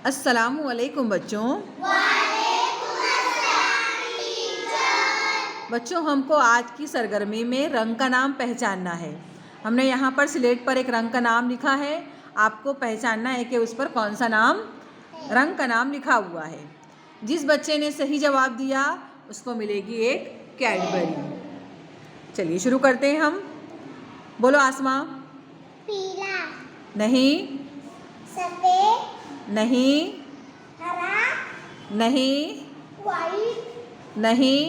अस्सलामु अलैकुम बच्चों। बच्चों, हमको आज की सरगर्मी में रंग का नाम पहचानना है। हमने यहाँ पर स्लेट पर एक रंग का नाम लिखा है। आपको पहचानना है कि उस पर कौन सा नाम रंग का नाम लिखा हुआ है। जिस बच्चे ने सही जवाब दिया उसको मिलेगी एक कैडबरी। चलिए शुरू करते हैं हम। बोलो आसमा। पीला, नहीं, सफेद, नहीं, हरा, नहीं, व्हाइट, नहीं,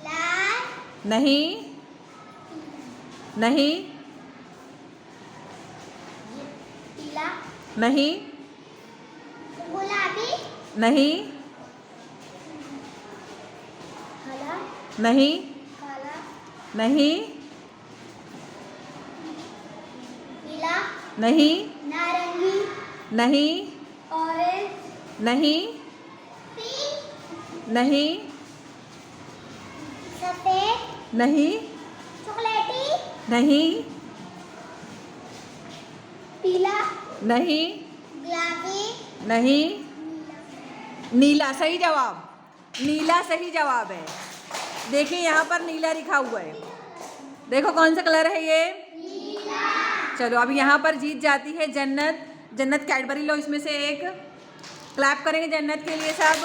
लाल, नहीं, नहीं, पीला, नहीं, गुलाबी, नहीं, हरा, नहीं, काला, नहीं, पीला, नहीं, नारंगी, नहीं, ऑरेंज, नहीं, पिंक, नहीं, सफेद, नहीं, चॉकलेटी, नहीं, पीला, नहीं, गुलाबी, नहीं, नीला। सही जवाब, नीला सही जवाब है। देखिए यहाँ पर नीला लिखा हुआ है। देखो कौन सा कलर है ये? नीला। चलो अब यहाँ पर जीत जाती है जन्नत। जन्नत कैडबरी लो इसमें से एक। क्लैप करेंगे जन्नत के लिए सब।